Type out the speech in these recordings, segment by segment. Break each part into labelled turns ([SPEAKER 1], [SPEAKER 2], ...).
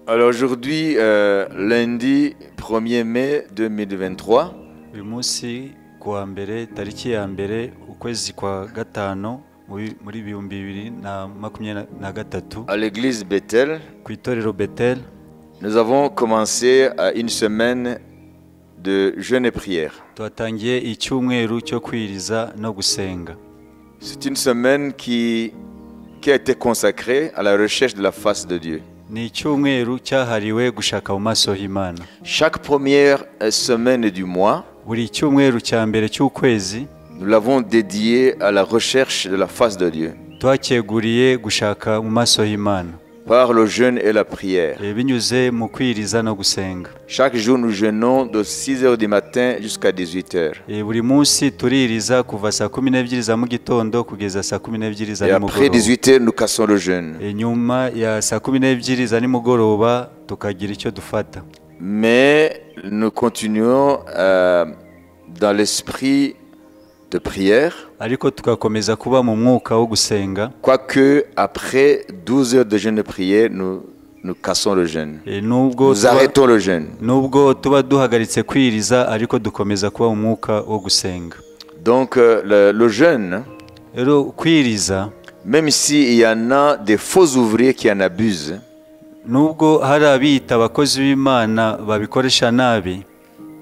[SPEAKER 1] Alors aujourd'hui, lundi 1er mai 2023,
[SPEAKER 2] uyu munsi kuwa mbere tariki ya mbere ukwezi kwa gatano muri 2023
[SPEAKER 1] à l'église Bethel,
[SPEAKER 2] ku itorero Bethel
[SPEAKER 1] nous avons commencé une semaine de jeûne et prière.
[SPEAKER 2] twatangiye icyumweru cyo kwiriza no gusenga.
[SPEAKER 1] C'est une semaine qui a été consacrée à la recherche de la face de Dieu.
[SPEAKER 2] Ni icyumweru cyahariwe gushaka mu maso y'Imana.
[SPEAKER 1] Chaque première semaine du mois,
[SPEAKER 2] buri cyumweru cya mbere cy'ukwezi
[SPEAKER 1] nous l'avons dédié à la recherche de la face de Dieu
[SPEAKER 2] twacyeguriye gushaka mu maso y'Imana
[SPEAKER 1] par le jeûne et la prière.
[SPEAKER 2] binyuze mu kwiriza no gusenga.
[SPEAKER 1] Chaque jour, nous jeûnons de 6 h du matin jusqu'à 18 h.
[SPEAKER 2] buri munsi tuririza kuva saa 12 za mu gitondo kugeza saa 12 za
[SPEAKER 1] Et après
[SPEAKER 2] nimugoroba.
[SPEAKER 1] 18 h, nous cassons le jeûne.
[SPEAKER 2] nyuma ya saa 12 za nimugoroba tukagira icyo dufata.
[SPEAKER 1] Mais nous continuons dans l'esprit de prière,
[SPEAKER 2] ariko tugakomeza kuba mu mwuka wo gusenga.
[SPEAKER 1] quoique après 12 heures de jeûne de prière, nous cassons le jeûne.
[SPEAKER 2] Nubwo
[SPEAKER 1] Nous arrêtons le jeûne.
[SPEAKER 2] nubwo tuba duhagaritse kwiriza ariko dukomeza kuba mu mwuka wo gusenga.
[SPEAKER 1] Donc le jeûne,
[SPEAKER 2] Rero kwiriza,
[SPEAKER 1] même s'il y en a des faux ouvriers qui en abusent,
[SPEAKER 2] nubwo hari abita abakozi b'Imana babikoresha nabi,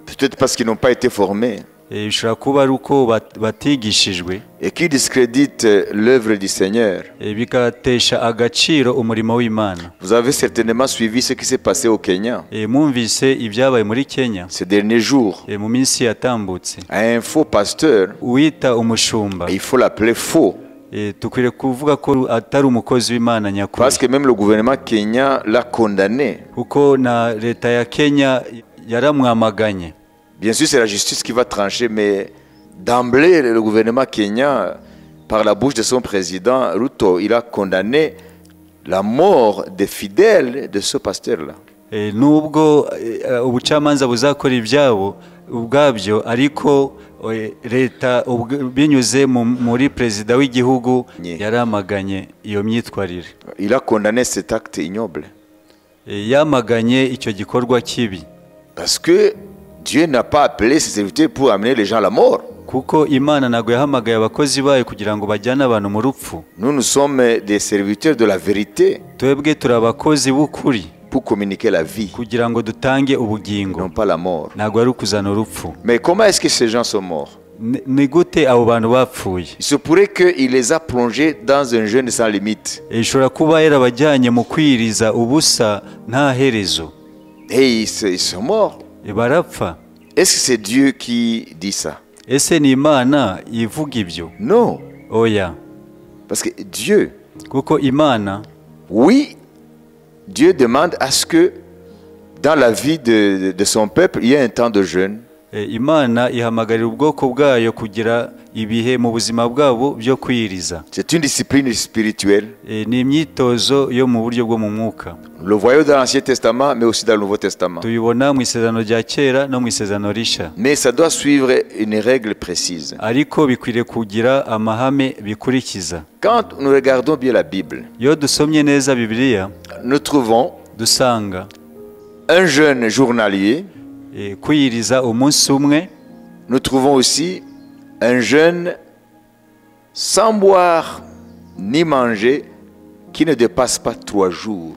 [SPEAKER 1] peut-être parce qu'ils n'ont pas été formés,
[SPEAKER 2] bishobora kuba ari uko batigishijwe
[SPEAKER 1] et qui discréditent l'œuvre du Seigneur.
[SPEAKER 2] bigatesha agaciro umurimo w'Imana.
[SPEAKER 1] Vous avez certainement suivi ce qui s'est passé au Kenya
[SPEAKER 2] Mwumvise ibyabaye muri Kenya
[SPEAKER 1] ces derniers jours.
[SPEAKER 2] mu minsi yatambutse.
[SPEAKER 1] Un faux pasteur,
[SPEAKER 2] Uwita umushumba,
[SPEAKER 1] il faut l'appeler faux,
[SPEAKER 2] tukwiriye kuvuga ko atari umukozi w'Imana nyakuri,
[SPEAKER 1] parce que même le gouvernement kenyan l'a condamné.
[SPEAKER 2] kuko na leta ya Kenya yaramwamaganye.
[SPEAKER 1] Bien sûr, c'est la justice qui va trancher, mais d'emblée, le gouvernement kenyan, par la bouche de son président Ruto, il a condamné la mort des fidèles de ce pasteur-là.
[SPEAKER 2] Nubwo ubucamanza buzakora ibyabo ubwabyo, ariko leta binyuze muri perezida w'igihugu yaramaganye iyo myitwarire.
[SPEAKER 1] Il a condamné cet acte ignoble.
[SPEAKER 2] Yamaganye icyo gikorwa kibi.
[SPEAKER 1] Parce que Dieu n'a pas appelé ses serviteurs pour amener les gens à la mort.
[SPEAKER 2] Kuko Imana ntabwo yahamagaye abakozi bayo kugira ngo bajyane abantu mu rupfu.
[SPEAKER 1] Nous sommes des serviteurs de la vérité.
[SPEAKER 2] Twebwe turi abakozi b'ukuri,
[SPEAKER 1] pour communiquer la vie,
[SPEAKER 2] kugira ngo dutange ubugingo,
[SPEAKER 1] non pas la mort.
[SPEAKER 2] ntabwo ari ukuzana urupfu.
[SPEAKER 1] Mais comment est-ce que ces gens sont morts?
[SPEAKER 2] Ni gute abo bantu bapfuye?
[SPEAKER 1] Il se pourrait qu'il les a plongés dans un jeûne sans limite.
[SPEAKER 2] Ishobora kuba yarabajyanye mu kwiriza ubusa nta herezo.
[SPEAKER 1] Et ils sont morts.
[SPEAKER 2] Barapfa.
[SPEAKER 1] Est-ce que c'est Dieu qui dit ça?
[SPEAKER 2] Ese ni Imana ivuga ibyo?
[SPEAKER 1] Non.
[SPEAKER 2] Oya.
[SPEAKER 1] Parce que Dieu,
[SPEAKER 2] kuko Imana,
[SPEAKER 1] oui, Dieu demande à ce que dans la vie de son peuple, il y ait un temps de jeûne.
[SPEAKER 2] Imana ihamagarira ubwoko bwayo kugira ibihe mu buzima bwabo byo kwiriza.
[SPEAKER 1] C'est une discipline spirituelle.
[SPEAKER 2] Ni imyitozo yo mu buryo bwo mu mwuka.
[SPEAKER 1] Le voyons dans l'Ancien Testament, mais aussi dans le Nouveau Testament.
[SPEAKER 2] Tuyibona mu isezerano rya kera no mu isezerano risha.
[SPEAKER 1] Mais ça doit suivre une règle précise.
[SPEAKER 2] Ariko bikwiriye kugira amahame bikurikiza.
[SPEAKER 1] Quand nous regardons bien la Bible,
[SPEAKER 2] iyo dusomye neza Bibiliya,
[SPEAKER 1] nous trouvons
[SPEAKER 2] dusanga
[SPEAKER 1] un jeûne journalier.
[SPEAKER 2] Kwiriza umunsi umwe.
[SPEAKER 1] Nous trouvons aussi un jeûne sans boire ni manger qui ne dépasse pas 3 jours.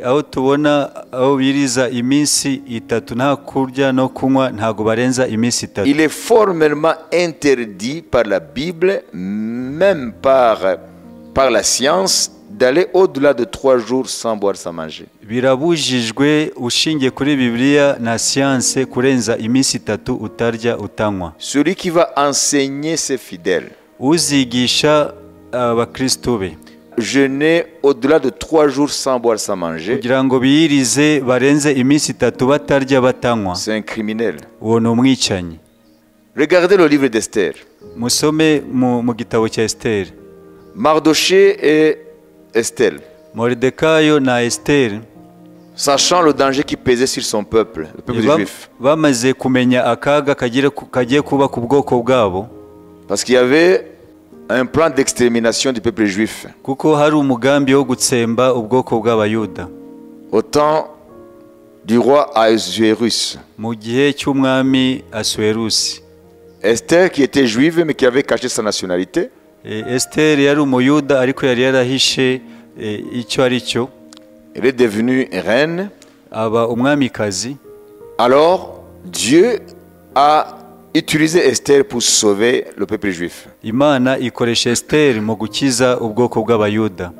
[SPEAKER 2] Aho tubona aho biriza iminsi 3 nta kurya no kunywa, ntago barenza iminsi 3.
[SPEAKER 1] Il est formellement interdit par la Bible, même par la science, d'aller au-delà de 3 jours sans boire, sans manger.
[SPEAKER 2] Birabujijwe ushingiye kuri Bibiliya na siyanse kurenza iminsi 3 utarya utanywa.
[SPEAKER 1] Celui qui va enseigner ses fidèles,
[SPEAKER 2] uzigisha abakristo be,
[SPEAKER 1] jeûner au-delà de 3 jours sans boire, sans manger,
[SPEAKER 2] kugira ngo biyirize barenze iminsi 3 batarya batanywa,
[SPEAKER 1] c'est un criminel.
[SPEAKER 2] Uwo ni umwicanyi.
[SPEAKER 1] Regardez le livre d'Esther.
[SPEAKER 2] Musome mu gitabo cya Esther.
[SPEAKER 1] Mardoché et Estelle,
[SPEAKER 2] Moridekayo na Esther,
[SPEAKER 1] sachant le danger qui pesait sur son peuple, le peuple juif,
[SPEAKER 2] bamaze kumenya akaga kagiye kuba ku bwoko bwabo,
[SPEAKER 1] parce qu'il y avait un plan d'extermination du peuple juif.
[SPEAKER 2] Kuko hari umugambi wo gutsemba ubwoko bw'abayuda.
[SPEAKER 1] Au temps du roi Ahasuérus.
[SPEAKER 2] mu gihe cy'umwami Asuwerusi.
[SPEAKER 1] Esther, qui était juive mais qui avait caché sa nationalité,
[SPEAKER 2] Esiteri yari umuyuda ariko yari yarahishe icyo ari cyo,
[SPEAKER 1] elle est devenue reine.
[SPEAKER 2] aba umwamikazi.
[SPEAKER 1] Alors, Dieu a utilisé Esther pour sauver le peuple juif.
[SPEAKER 2] Imana ikoresha Esiteri mu gukiza ubwoko bw'abayuda.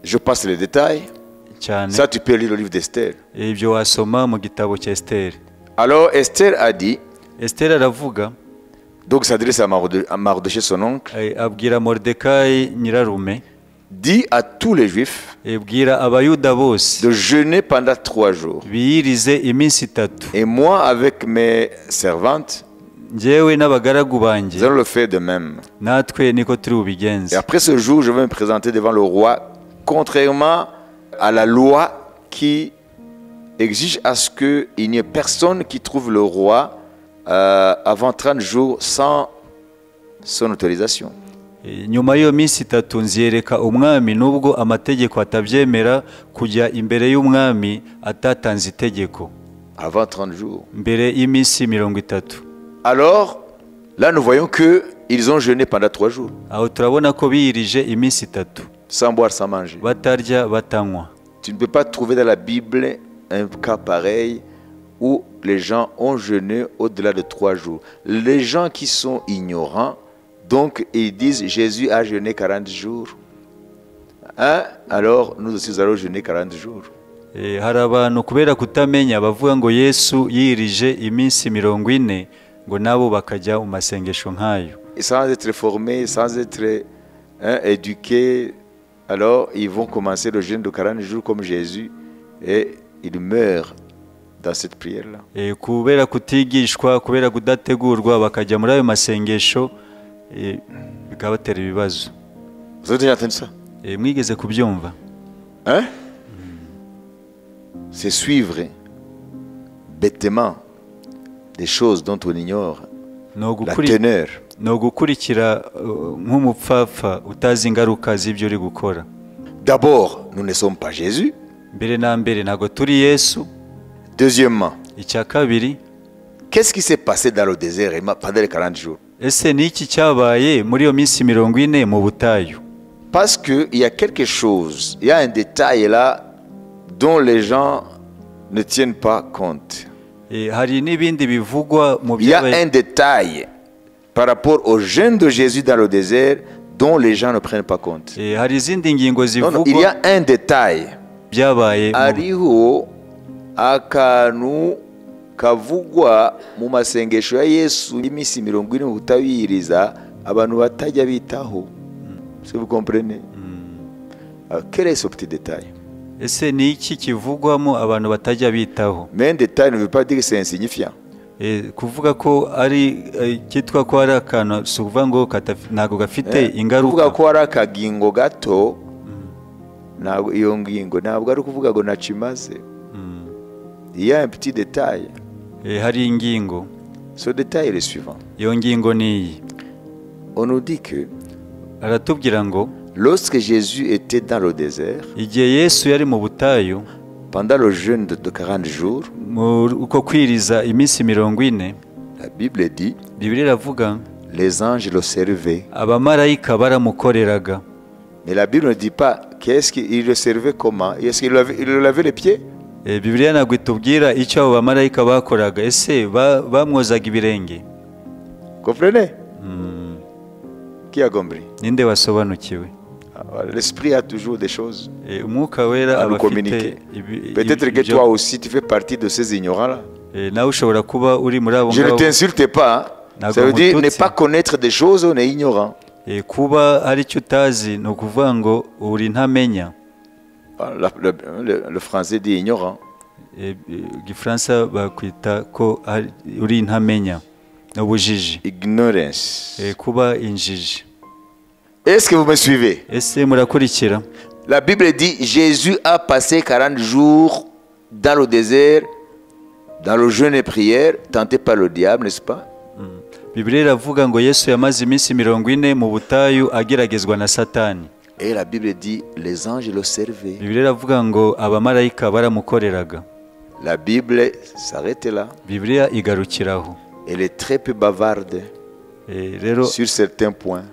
[SPEAKER 1] Je passe les détails.
[SPEAKER 2] cyane.
[SPEAKER 1] Ça, tu peux lire le livre d'Esther.
[SPEAKER 2] Ibyo wasoma mu gitabo cya Esiteri.
[SPEAKER 1] Alors, Esther a dit,
[SPEAKER 2] Esiteri aravuga,
[SPEAKER 1] donc s'adresse à Mardochée, son oncle,
[SPEAKER 2] abwira Moridekayi nyirarume,
[SPEAKER 1] dit à tous les juifs
[SPEAKER 2] ibwira abayuda bose
[SPEAKER 1] de jeûner pendant 3 jours.
[SPEAKER 2] biyirize iminsi 3.
[SPEAKER 1] Et moi, avec mes servantes,
[SPEAKER 2] njyewe n'abagaragu banjye
[SPEAKER 1] nous allons le faire de même.
[SPEAKER 2] natwe niko turi bubigenze.
[SPEAKER 1] Et après ce jour, je vais me présenter devant le roi, contrairement à la loi qui exige à ce qu'il n'y ait personne qui trouve le roi avant 30 jours sans son autorisation.
[SPEAKER 2] Nyuma y'iyo minsi 3 nziyereka umwami nubwo amategeko atabyemera kujya imbere y'umwami atatanze itegeko.
[SPEAKER 1] Avant 30 jours.
[SPEAKER 2] Mbere y'iminsi 30.
[SPEAKER 1] Alors, là nous voyons qu'ils ont jeûné pendant 3 jours.
[SPEAKER 2] Aho turabona ko biyirije iminsi 3.
[SPEAKER 1] Sans boire, sans manger.
[SPEAKER 2] Batarya batanywa.
[SPEAKER 1] Tu ne peux pas trouver dans la Bible un cas pareil où les gens ont jeûné au-delà de 3 jours. Les gens qui sont ignorants, donc ils disent Jésus a jeûné 40 jours. Hein? Alors nous aussi allons jeûner 40 jours.
[SPEAKER 2] Hari abantu kubera kutamenya bavuga ngo Yesu yirije iminsi 40 ngo nabo bakajya mu masengesho nk'ayo.
[SPEAKER 1] Sans être formés, sans être éduqués, alors ils vont commencer le jeûne de 40 jours comme Jésus et ils meurent dans cette prière-là.
[SPEAKER 2] Kubera kutigishwa, kubera kudategurwa bakajya muri ayo masengesho bikabatera ibibazo.
[SPEAKER 1] Vous avez déjà entendu ça?
[SPEAKER 2] Mwigeze kubyumva?
[SPEAKER 1] Hein? C'est suivre bêtement des choses dont on ignore la teneur.
[SPEAKER 2] No gukurikira nk'umupfapfa utazi ingaruka z'ibyo uri gukora.
[SPEAKER 1] D'abord, nous ne sommes pas Jésus.
[SPEAKER 2] Mbere na mbere ntago turi Yesu.
[SPEAKER 1] Deuxièmement,
[SPEAKER 2] icya kabiri,
[SPEAKER 1] qu'est-ce qui s'est passé dans le désert pendant les 40 jours?
[SPEAKER 2] Ese ni iki cyabaye muri iyo minsi 40 mu butayu?
[SPEAKER 1] Parce qu'il y a quelque chose, il y a un détail là dont les gens ne tiennent pas compte.
[SPEAKER 2] Hari n'ibindi bivugwa mu
[SPEAKER 1] il y a un détail par rapport au jeûne de Jésus dans le désert dont les gens ne prennent pas compte.
[SPEAKER 2] Hari izindi ngingo zivugwa.
[SPEAKER 1] Non, il y a un détail.
[SPEAKER 2] Byabaye
[SPEAKER 1] ariho akantu kavugwa mu masengesho ya Yesu y'imisi 40 mu butabiriza abantu batajya bitaho. Si vous comprenez? Alors, quel est ce petit détail?
[SPEAKER 2] Ese ni iki kivugwamo abantu batajya bitaho?
[SPEAKER 1] Mais un détail ne veut pas dire que c'est insignifiant.
[SPEAKER 2] Kuvuga ko ari kitwa ko ari akantu suvuga ngo ntago gafite ingaruka.
[SPEAKER 1] Kuvuga ko ari akagingo gato ntabwo iyo ngingo ntabwo ari kuvuga ngo nacimaze. Il y a un petit détail.
[SPEAKER 2] Hari ingingo.
[SPEAKER 1] Ce détail est le suivant.
[SPEAKER 2] Iyo ngingo ni
[SPEAKER 1] on nous dit que
[SPEAKER 2] aratubwira ngo
[SPEAKER 1] lorsque Jésus était dans le désert,
[SPEAKER 2] igihe Yesu yari mu butayu,
[SPEAKER 1] pendant le jeûne de 40 jours,
[SPEAKER 2] uko kwiriza iminsi 40,
[SPEAKER 1] la Bible dit,
[SPEAKER 2] Bibiliya iravuga,
[SPEAKER 1] les anges le servaient.
[SPEAKER 2] Abamarayika baramukoreraga.
[SPEAKER 1] Mais la Bible ne dit pas qu'est-ce qu'il le servait comment. Est-ce qu'il lui lavait les pieds?
[SPEAKER 2] Bibiliya ntabwo itubwira icyo abo bamarayika bakoraga. Ese bamwozaga ibirenge?
[SPEAKER 1] Comprenez? Qui a compris?
[SPEAKER 2] Ninde wasobanukiwe?
[SPEAKER 1] L'esprit a toujours des choses
[SPEAKER 2] umwuka wera
[SPEAKER 1] à nous communiquer. Peut-être que toi aussi tu fais partie de ces ignorants-là.
[SPEAKER 2] Nawe ushobora kuba uri muri abo
[SPEAKER 1] je ne t'insulte pas. Ça veut dire ne pas connaître des choses, on est ignorant.
[SPEAKER 2] Kuba ari cyo utazi no kuvuga ngo uri ntamenya.
[SPEAKER 1] Le français dit ignorant.
[SPEAKER 2] Gifaransa bakwita ko uri ntamenya. Ubujiji.
[SPEAKER 1] Ignorance.
[SPEAKER 2] Kuba injiji.
[SPEAKER 1] Est-ce que vous me suivez?
[SPEAKER 2] Ese murakurikira?
[SPEAKER 1] La Bible dit Jésus a passé 40 jours dans le désert, dans le jeûne et prière, tenté par le diable, n'est-ce pas?
[SPEAKER 2] Bibiliya iravuga ngo Yesu yamaze iminsi 40 mu butayu ageragezwa na Satani.
[SPEAKER 1] Et la Bible dit les anges le servaient.
[SPEAKER 2] Bibiliya iravuga ngo abamarayika baramukoreraga.
[SPEAKER 1] La Bible s'arrête là.
[SPEAKER 2] bibiliya igarukiraho.
[SPEAKER 1] Elle est très peu bavarde
[SPEAKER 2] Rero
[SPEAKER 1] sur certains points.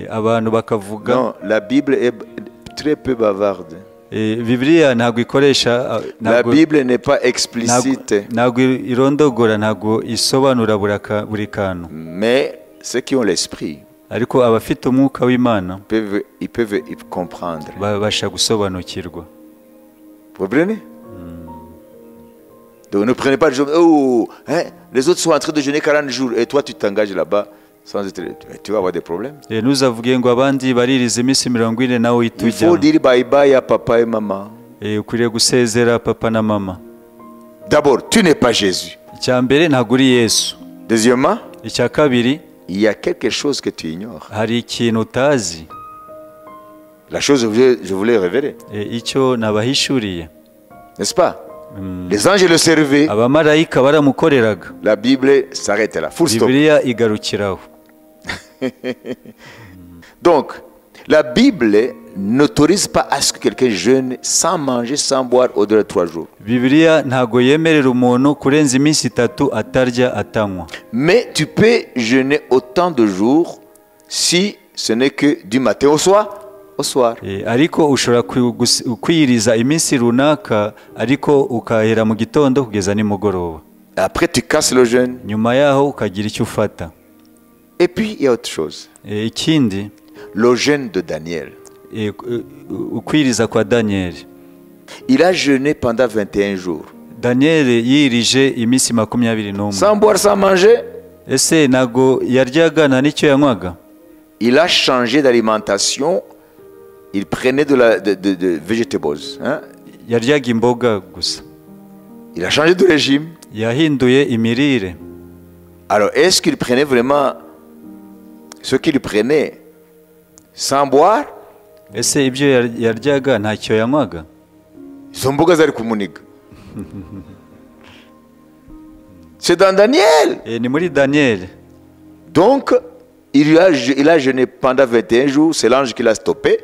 [SPEAKER 2] abantu bakavuga
[SPEAKER 1] Non, la Bible est très peu bavarde.
[SPEAKER 2] bibiliya ntabwo ikoresha
[SPEAKER 1] La Bible n'est pas explicite.
[SPEAKER 2] ntabwo irondogora, ntabwo isobanura buri kantu,
[SPEAKER 1] Mais ceux qui ont l'esprit,
[SPEAKER 2] ariko abafite umwuka w'Imana
[SPEAKER 1] ils peuvent y comprendre.
[SPEAKER 2] babasha gusobanukirwa.
[SPEAKER 1] Vous comprenez? Donc ne prenez pas le jour. Oh, hein, les autres sont en train de jeûner 40 jours et toi tu t'engages là-bas sans être. Tu vas avoir des problèmes.
[SPEAKER 2] Ntuzavuge ngo abandi baririza iminsi 40 nawe
[SPEAKER 1] Il
[SPEAKER 2] uhita
[SPEAKER 1] faut
[SPEAKER 2] ujyamo.
[SPEAKER 1] dire bye bye à papa et maman.
[SPEAKER 2] Ukwiriye gusezera papa na mama.
[SPEAKER 1] D'abord, tu n'es pas Jésus.
[SPEAKER 2] Icya mbere ntabwo uri Yesu.
[SPEAKER 1] Deuxièmement,
[SPEAKER 2] Icya kabiri
[SPEAKER 1] il y a quelque chose que tu ignores.
[SPEAKER 2] hari ikintu utazi,
[SPEAKER 1] La chose que je voulais révéler,
[SPEAKER 2] icyo nabahishuriye.
[SPEAKER 1] n'est-ce pas? Les anges le servaient.
[SPEAKER 2] Abamarayika baramukoreraga,
[SPEAKER 1] La Bible s'arrête là. Full stop.
[SPEAKER 2] bibiliya igarukiraho.
[SPEAKER 1] Donc, la Bible n'autorise pas à ce que quelqu'un jeûne sans manger, sans boire au-delà de 3 jours.
[SPEAKER 2] Bibiliya ntabwo yemerera umuntu kurenza iminsi 3 atarya atanywa.
[SPEAKER 1] Mais tu peux jeûner autant de jours si ce n'est que du matin au soir.
[SPEAKER 2] Ariko ushobora kwiyiriza iminsi runaka, ariko ukahera mu gitondo kugeza nimugoroba.
[SPEAKER 1] Après tu casses le jeûne.
[SPEAKER 2] Nyuma yaho ukagira icyo ufata.
[SPEAKER 1] Et puis il y a autre chose.
[SPEAKER 2] Ikindi,
[SPEAKER 1] le jeûne de Daniel.
[SPEAKER 2] Ukwiriza kwa Daniel.
[SPEAKER 1] Il a jeûné pendant 21 jours.
[SPEAKER 2] Daniel yirije iminsi 21.
[SPEAKER 1] Sans boire, sans manger.
[SPEAKER 2] Ese nago yaryaga na nicyo yanywaga?
[SPEAKER 1] Il a changé d'alimentation. Il prenait de vegetables. Hein?
[SPEAKER 2] Yaryaga imboga gusa.
[SPEAKER 1] Il a changé de régime.
[SPEAKER 2] Yahinduye imirire.
[SPEAKER 1] Alors, est-ce qu'il prenait vraiment ce qu'il prenait sans boire?
[SPEAKER 2] Ese ibyo yaryaga ntacyo yanywaga?
[SPEAKER 1] Izo mboga zari kumuniga. C'est dans Daniel.
[SPEAKER 2] Ni muri Daniel.
[SPEAKER 1] Donc, il a jeûné pendant 21 jours. C'est l'ange qui l'a stoppé.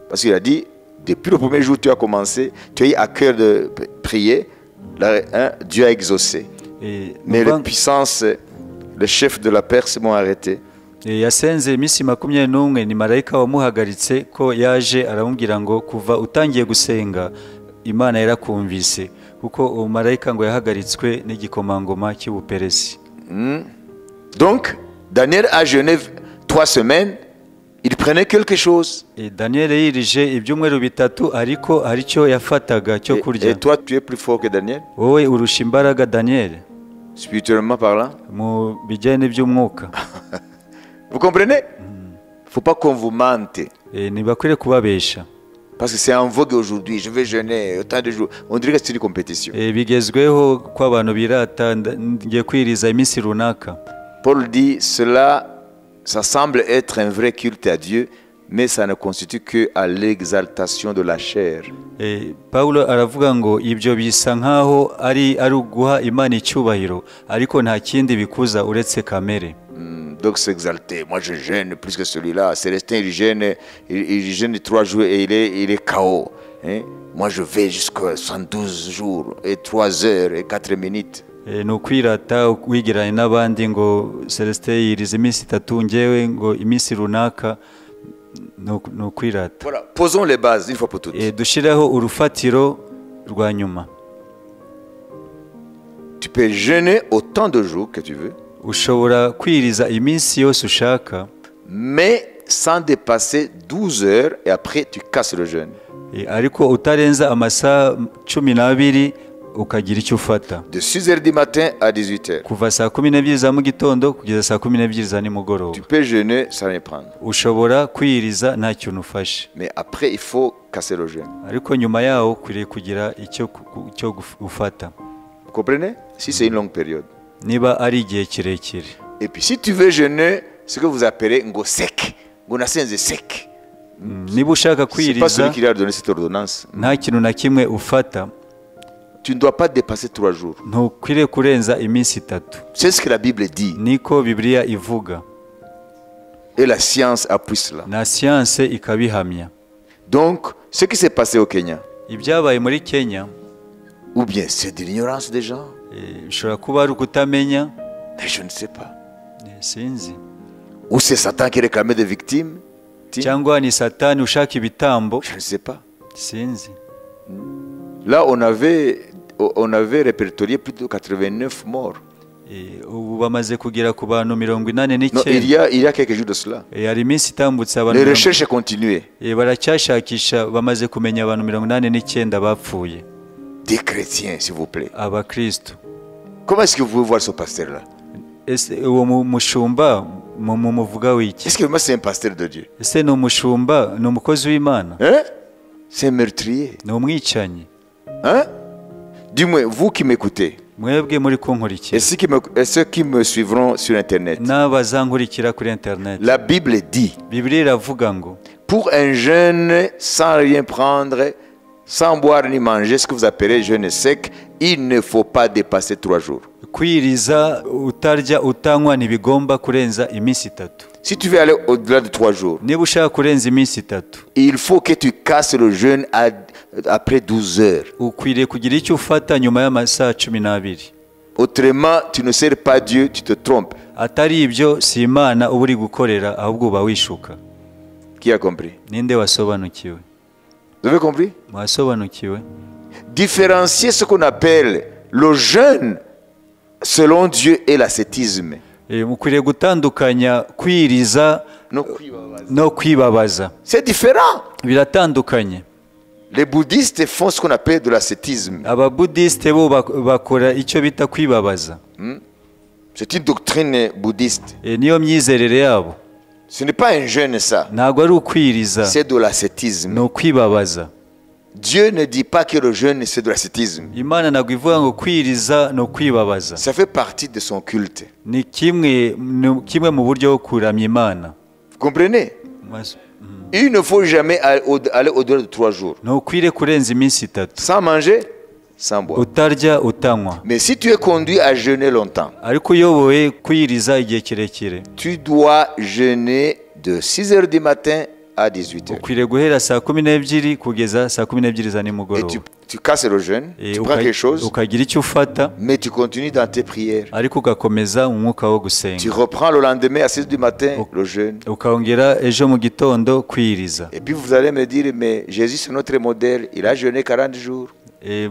[SPEAKER 1] Parce qu'il a dit, depuis le premier jour, tu as commencé, tu as eu à cœur de prier, là, hein, Dieu a exaucé. Mais les puissances, le chef de la Perse m'ont arrêté.
[SPEAKER 2] Yasenze iminsi 21, ni marayika wamuhagaritse ko yaje aramubwira ngo kuva utangiye gusenga Imana yarakumvise, kuko uwo marayika ngo yahagaritswe n'igikomangoma cy'Ubuperesi.
[SPEAKER 1] Donc, Daniel a jeûné 3 semaines. Il prenait quelque chose.
[SPEAKER 2] Daniel yirije ibyumweru 3, ariko haricyo yafataga cyo kurya.
[SPEAKER 1] Et toi, tu es plus fort que Daniel?
[SPEAKER 2] Wowe urusha imbaraga Daniel.
[SPEAKER 1] Spirituellement parlant.
[SPEAKER 2] Mu bijyanye by'umwuka.
[SPEAKER 1] Vous comprenez? Il ne faut pas qu'on vous mente.
[SPEAKER 2] Ntibakwiriye kubabesha.
[SPEAKER 1] Parce que c'est en vogue aujourd'hui. Je vais jeûner autant de jours. On dirait que c'est une compétition.
[SPEAKER 2] Bigezweho ko abantu birata ngiye kwiriza iminsi runaka.
[SPEAKER 1] Paul dit cela. Ça semble être un vrai culte à Dieu, mais ça ne constitue que à l'exaltation de la chair.
[SPEAKER 2] Paulo aravuga ngo ibyo bisa nkaho ari uguha Imana icyubahiro, ariko nta kindi bikuza uretse kamere.
[SPEAKER 1] Donc s'exalter, moi je jeûne plus que celui-là. Célestin il jeûne 3 jours et il est KO. Hein? Moi je vais jusqu'à 112 jours et 3 heures et 4 minutes.
[SPEAKER 2] Ni ukwirata wigeranye n'abandi ngo Celestin yiriza iminsi 3, ngewe ngo iminsi runaka. Ni ukwirata.
[SPEAKER 1] Voilà, posons les bases une fois pour toutes.
[SPEAKER 2] Dushireho urufatiro rwa nyuma.
[SPEAKER 1] Tu peux jeûner autant de jours que tu veux.
[SPEAKER 2] Ushobora kwiriza iminsi yose ushaka,
[SPEAKER 1] mais sans dépasser 12 heures et après tu casses le jeûne.
[SPEAKER 2] Ariko utarenza amasaha 12 ukagira icyo ufata.
[SPEAKER 1] De 6 heures du matin à 18 heures.
[SPEAKER 2] Kuva saa 12 za mu gitondo kugeza saa 12 za nimugoroba.
[SPEAKER 1] Tu peux jeûner sans rien prendre.
[SPEAKER 2] Ushobora kwiriza nta kintu ufashe.
[SPEAKER 1] Mais après il faut casser le jeûne.
[SPEAKER 2] Ariko nyuma yaho ukwiriye kugira icyo ufata.
[SPEAKER 1] Vous comprenez? Si c'est une longue période.
[SPEAKER 2] Niba ari igihe kirekire.
[SPEAKER 1] Et puis si tu veux jeûner, ce que vous appelez ngo sec, ngo nasenze sec.
[SPEAKER 2] Niba ushaka kwiriza,
[SPEAKER 1] c'est pas celui qui a donné cette ordonnance.
[SPEAKER 2] Nta kintu na kimwe ufata.
[SPEAKER 1] Tu ne dois pas dépasser 3 jours.
[SPEAKER 2] Ntukwiriye kurenza iminsi 3.
[SPEAKER 1] C'est ce que la Bible dit.
[SPEAKER 2] Niko Bibiliya ivuga.
[SPEAKER 1] Et la science appuie cela.
[SPEAKER 2] Na science ikabihamya.
[SPEAKER 1] Donc, ce qui s'est passé au Kenya.
[SPEAKER 2] Ibyabaye muri Kenya.
[SPEAKER 1] Ou bien c'est de l'ignorance des gens.
[SPEAKER 2] bishobora kuba ari ukutamenya,
[SPEAKER 1] Mais je ne sais pas.
[SPEAKER 2] sinzi,
[SPEAKER 1] Ou c'est Satan qui réclamait des victimes.
[SPEAKER 2] cyangwa ni satani ushaka ibitambo,
[SPEAKER 1] Je ne sais pas.
[SPEAKER 2] sinzi.
[SPEAKER 1] Là, on avait répertorié plus de 89 morts.
[SPEAKER 2] Ubu bamaze kugera ku bantu 89.
[SPEAKER 1] Non, il y a quelques jours de cela.
[SPEAKER 2] Hari iminsi itambutse
[SPEAKER 1] Les
[SPEAKER 2] abantu
[SPEAKER 1] recherches continuaient.
[SPEAKER 2] baracyashakisha, bamaze kumenya abantu 89 bapfuye,
[SPEAKER 1] Des chrétiens, s'il vous plaît.
[SPEAKER 2] abakristo.
[SPEAKER 1] Comment est-ce que vous pouvez voir ce pasteur-là?
[SPEAKER 2] Ese uwo mushumba muvuga wiki?
[SPEAKER 1] Est-ce que vraiment c'est un pasteur de Dieu?
[SPEAKER 2] Ese ni umushumba, ni umukozi w'Imana,
[SPEAKER 1] Hein? C'est un meurtrier.
[SPEAKER 2] ni umwicanyi?
[SPEAKER 1] Hein? Dis-moi, vous qui m'écoutez,
[SPEAKER 2] Mwebwe muri
[SPEAKER 1] et
[SPEAKER 2] kunkurikira
[SPEAKER 1] ceux qui me suivront sur Internet,
[SPEAKER 2] n'abazankurikira kuri internet,
[SPEAKER 1] la Bible dit,
[SPEAKER 2] Bibiliya iravuga ngo
[SPEAKER 1] pour un jeûne sans rien prendre, sans boire ni manger, ce que vous appelez jeûne sec, il ne faut pas dépasser 3 jours.
[SPEAKER 2] kwiriza utarya utanywa ntibigomba kurenza iminsi 3.
[SPEAKER 1] Si tu veux aller au-delà de 3 jours,
[SPEAKER 2] Niba ushaka kurenza iminsi 3,
[SPEAKER 1] il faut que tu casses le jeûne après 12 heures.
[SPEAKER 2] ukwiriye kugira icyo ufata nyuma y'amasaha 12.
[SPEAKER 1] Autrement, tu ne sers pas Dieu, tu te trompes.
[SPEAKER 2] Atari ibyo si Imana uba uri gukorera, ahubwo uba wishuka.
[SPEAKER 1] Qui a compris?
[SPEAKER 2] Ninde wasobanukiwe?
[SPEAKER 1] Vous avez compris?
[SPEAKER 2] Mwasobanukiwe?
[SPEAKER 1] Différencier ce qu'on appelle le jeûne selon Dieu et l'ascétisme.
[SPEAKER 2] Mukwiriye gutandukanya kwiriza no kwibabaza.
[SPEAKER 1] C'est différent.
[SPEAKER 2] Biratandukanye.
[SPEAKER 1] Les bouddhistes font ce qu'on appelle de l'ascétisme.
[SPEAKER 2] Ababudisite bo bakora icyo bita kwibabaza.
[SPEAKER 1] C'est une doctrine bouddhiste.
[SPEAKER 2] Niyo myizerere yabo.
[SPEAKER 1] Ce n'est pas un jeûne ça.
[SPEAKER 2] Ntabwo ari ukwiriza,
[SPEAKER 1] C'est de l'ascétisme.
[SPEAKER 2] ni ukwibabaza.
[SPEAKER 1] Dieu ne dit pas que le jeûne c'est de l'ascétisme.
[SPEAKER 2] Imana ntabwo ivuga ngo kwiriza no kwibabaza.
[SPEAKER 1] Ça fait partie de son culte.
[SPEAKER 2] Ni kimwe mu buryo bwo kuramya Imana.
[SPEAKER 1] Vous comprenez? Il ne faut jamais aller au-delà de 3 jours.
[SPEAKER 2] Ntukwiriye kurenza iminsi 3
[SPEAKER 1] Sans manger, sans boire.
[SPEAKER 2] utarya utanywa.
[SPEAKER 1] Mais si tu es conduit à jeûner longtemps,
[SPEAKER 2] Ariko uyoboye kwiriza igihe kirekire,
[SPEAKER 1] tu dois jeûner de 6 heures du matin à 18 heures.
[SPEAKER 2] ukwiriye guhera saa 12 kugeza saa 12 za
[SPEAKER 1] Et
[SPEAKER 2] nimugoroba.
[SPEAKER 1] tu casses le jeûne, tu prends quelque chose,
[SPEAKER 2] ukagira icyo ufata,
[SPEAKER 1] mais tu continues dans tes prières.
[SPEAKER 2] ariko ugakomeza umwuka wo
[SPEAKER 1] Tu
[SPEAKER 2] gusenga.
[SPEAKER 1] reprends le lendemain à 6 heures du matin le jeûne.
[SPEAKER 2] Ukongera ejo mu gitondo kwiriza.
[SPEAKER 1] Et puis vous allez me dire, mais Jésus c'est notre modèle, il a jeûné 40 jours.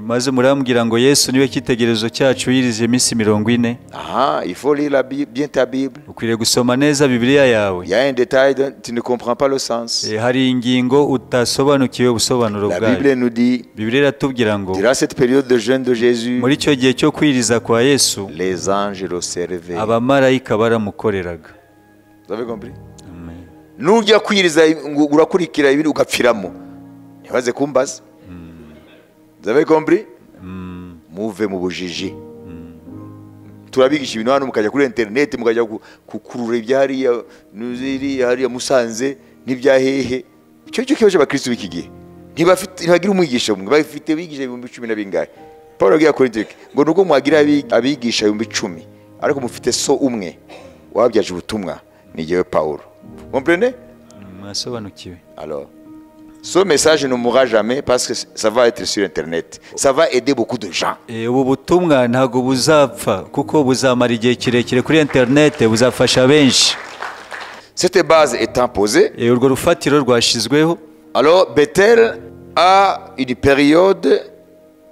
[SPEAKER 2] Maze murambwira ngo Yesu niwe cyitegererezo cyacu, yirize iminsi 40.
[SPEAKER 1] Ah, il faut lire bien ta Bible.
[SPEAKER 2] Ukwiriye gusoma neza Bibiliya yawe.
[SPEAKER 1] Il y a un détail dont tu ne comprends pas le sens.
[SPEAKER 2] Hari ingingo utasobanukiwe ubusobanuro
[SPEAKER 1] La
[SPEAKER 2] bwayo.
[SPEAKER 1] Bible nous dit,
[SPEAKER 2] Bibiliya iratubwira ngo
[SPEAKER 1] durant cette période de jeûne de Jésus,
[SPEAKER 2] muri icyo gihe cyo kwiriza kwa Yesu,
[SPEAKER 1] les anges le servaient.
[SPEAKER 2] abamarayika baramukoreraga.
[SPEAKER 1] Vous avez compris? Nujya kwiriza urakurikira ibindi ugapfiramo. Ntibaze kumbaza. Vous avez compris? Muve mu bujiji. Turabigisha ibintu hano mukajya kuri internet mukajya kukurura ibyariya nuziri hariya Musanze n'ibya hehe. Icyo cyo kibaje abakristo b'iki gihe. Ntibagira umwigisha umwe, bafite bigisha 10,000 na bingahe. Paul agiye kuri Tike ngo nuko mwagira abigisha 10,000 ariko mufite so umwe wabyaje ubutumwa ni jewe Paul. Comprenez?
[SPEAKER 2] Mwasobanukiwe?
[SPEAKER 1] Alors ce message ne mourra jamais parce que ça va être sur internet. Ça va aider beaucoup de gens.
[SPEAKER 2] Ubu butumwa ntago buzapfa kuko buzamara igihe kirekire kuri internet, buzafasha benshi.
[SPEAKER 1] Cette base étant posée,
[SPEAKER 2] urwo rufatiro rwashizweho,
[SPEAKER 1] alors Bethel a une période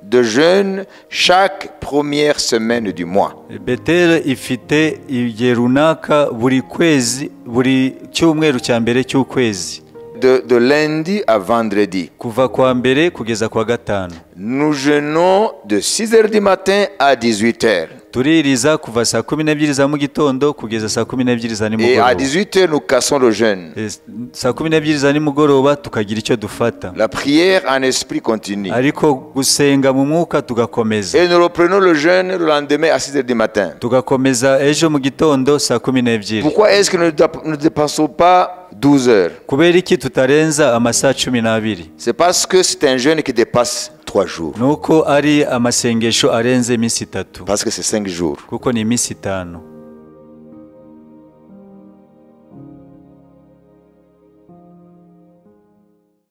[SPEAKER 1] de jeûne chaque première semaine du mois.
[SPEAKER 2] Bethel ifite igihe runaka buri kwezi, buri cyumweru cya mbere cy'ukwezi.
[SPEAKER 1] De lundi à vendredi.
[SPEAKER 2] Kuva kwa mbere kugeza kwa gatanu.
[SPEAKER 1] Nous jeûnons de 6 heures du matin à 18 heures.
[SPEAKER 2] Tuririza kuva saa 12 za mu gitondo kugeza saa 12 za nimugoroba.
[SPEAKER 1] Et à 18 heures nous cassons le jeûne.
[SPEAKER 2] Saa 12 za nimugoroba tukagira icyo dufata.
[SPEAKER 1] La prière en esprit continue.
[SPEAKER 2] Ariko gusenga mu mwuka tugakomeza.
[SPEAKER 1] Et nous reprenons le jeûne le lendemain à 6 heures du matin.
[SPEAKER 2] Tugakomeza ejo mu gitondo saa 12.
[SPEAKER 1] Pourquoi est-ce que nous ne dépensons pas 12 heures?
[SPEAKER 2] Kubera iki tutarenza amasaha 12?
[SPEAKER 1] C'est parce que c'est un jeûne qui dépasse 3 jours.
[SPEAKER 2] Nuko ari amasengesho arenze iminsi 3.
[SPEAKER 1] Parce que c'est 5 jours.
[SPEAKER 2] Kuko ni iminsi 5.